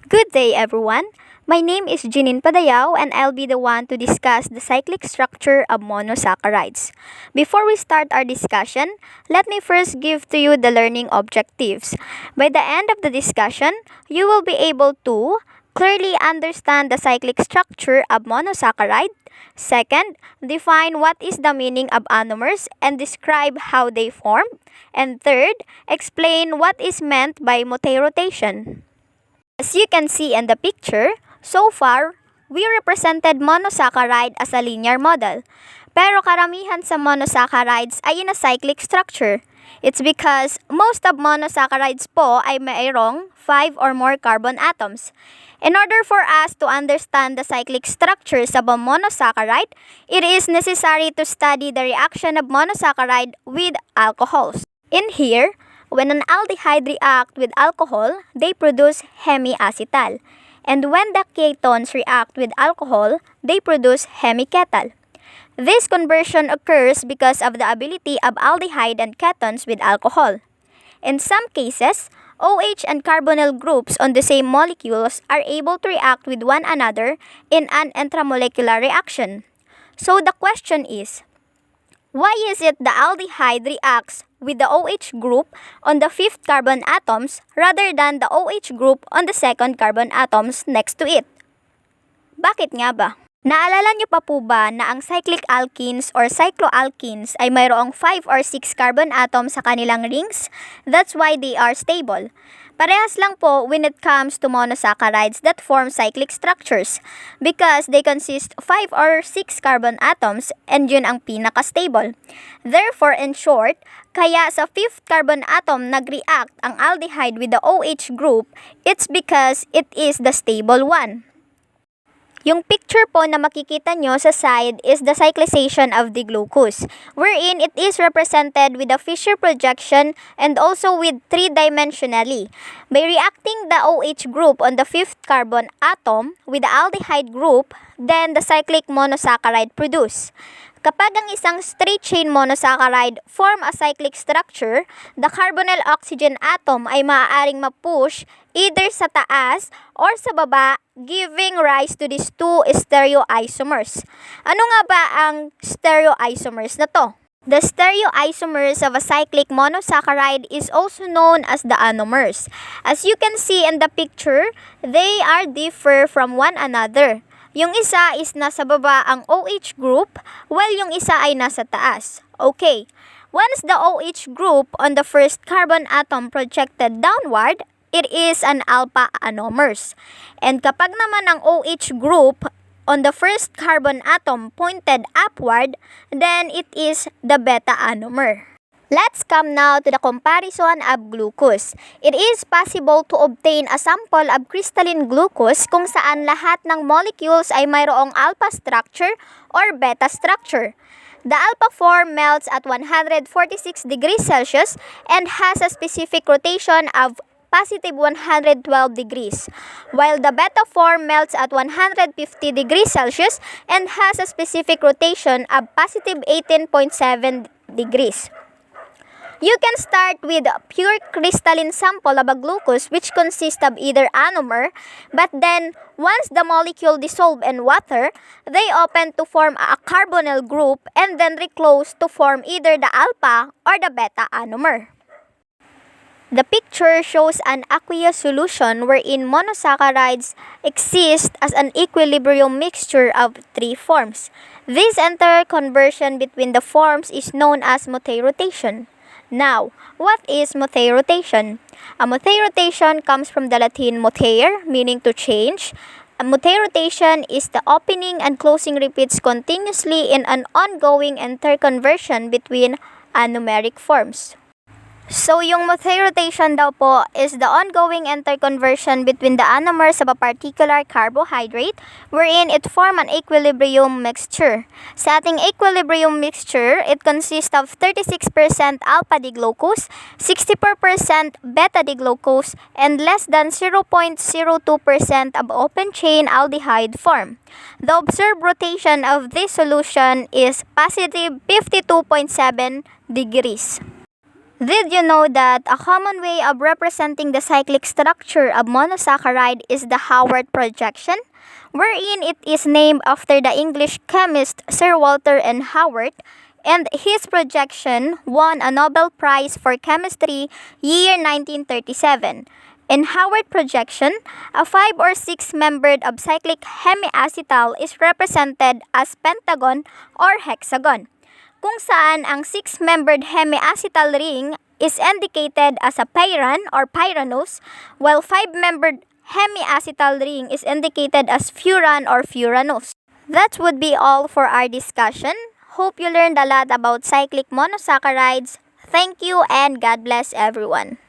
Good day, everyone. My name is Jenin Padayao, and I'll be the one to discuss the cyclic structure of monosaccharides. Before we start our discussion, let me first give to you the learning objectives. By the end of the discussion, you will be able to clearly understand the cyclic structure of monosaccharide. Second, define what is the meaning of anomers and describe how they form. And third, explain what is meant by mutarotation. As you can see in the picture, so far, we represented monosaccharide as a linear model. Pero karamihan sa monosaccharides ay in a cyclic structure. It's because most of monosaccharides po ay mayroong 5 or more carbon atoms. In order for us to understand the cyclic structures of a monosaccharide, it is necessary to study the reaction of monosaccharide with alcohols. In here, when an aldehyde reacts with alcohol, they produce hemiacetal. And when the ketones react with alcohol, they produce hemiketal. This conversion occurs because of the ability of aldehyde and ketones with alcohol. In some cases, OH and carbonyl groups on the same molecules are able to react with one another in an intramolecular reaction. So the question is, why is it the aldehyde reacts with the OH group on the 5th carbon atoms rather than the OH group on the 2nd carbon atoms next to it? Bakit nga ba? Naalala niyo pa po ba na ang cyclic alkenes or cycloalkenes ay mayroong 5 or 6 carbon atoms sa kanilang rings? That's why they are stable. Parehas lang po when it comes to monosaccharides that form cyclic structures because they consist 5 or 6 carbon atoms and yun ang pinaka-stable. Therefore, in short, kaya sa 5th carbon atom nag-react ang aldehyde with the OH group, it's because it is the stable one. Yung picture po na makikita nyo sa side is the cyclization of the glucose, wherein it is represented with a Fischer projection and also with 3-dimensionally. By reacting the OH group on the 5th carbon atom with the aldehyde group, then the cyclic monosaccharide produce. Kapag ang isang straight-chain monosaccharide form a cyclic structure, the carbonyl oxygen atom ay maaaring ma-push either sa taas or sa baba, giving rise to these two stereoisomers. Ano nga ba ang stereoisomers na to? The stereoisomers of a cyclic monosaccharide is also known as the anomers. As you can see in the picture, they are differ from one another. Yung isa is nasa baba ang OH group, while yung isa ay nasa taas. Okay, once the OH group on the 1st carbon atom projected downward, it is an alpha anomers. And kapag naman ang OH group on the 1st carbon atom pointed upward, then it is the beta anomer. Let's come now to the comparison of glucose. It is possible to obtain a sample of crystalline glucose kung saan lahat ng molecules ay mayroong alpha structure or beta structure. The alpha form melts at 146 degrees Celsius and has a specific rotation of positive 112 degrees, while the beta form melts at 150 degrees Celsius and has a specific rotation of positive 18.7 degrees. You can start with a pure crystalline sample of a glucose which consists of either anomer, but then once the molecule dissolve in water, they open to form a carbonyl group and then reclose to form either the alpha or the beta anomer. The picture shows an aqueous solution wherein monosaccharides exist as an equilibrium mixture of 3 forms. This interconversion between the forms is known as mutarotation. Now, what is mutarotation? A mutarotation comes from the Latin mutare, meaning to change. A mutarotation is the opening and closing repeats continuously in an ongoing interconversion between anomeric forms. So, yung mutarotation daw po is the ongoing interconversion between the anomers of a particular carbohydrate wherein it form an equilibrium mixture. Sa ating equilibrium mixture, it consists of 36% alpha-D-glucose, 64% beta-D-glucose, and less than 0.02% of open-chain aldehyde form. The observed rotation of this solution is positive 52.7 degrees. Did you know that a common way of representing the cyclic structure of monosaccharide is the Howard projection, wherein it is named after the English chemist Sir Walter N. Howard, and his projection won a Nobel Prize for Chemistry year 1937. In Howard projection, a 5 or 6 membered cyclic hemiacetal is represented as pentagon or hexagon, kung saan ang 6-membered hemiacetal ring is indicated as a pyran or pyranose, while 5-membered hemiacetal ring is indicated as furan or furanose. That would be all for our discussion. Hope you learned a lot about cyclic monosaccharides. Thank you and God bless everyone.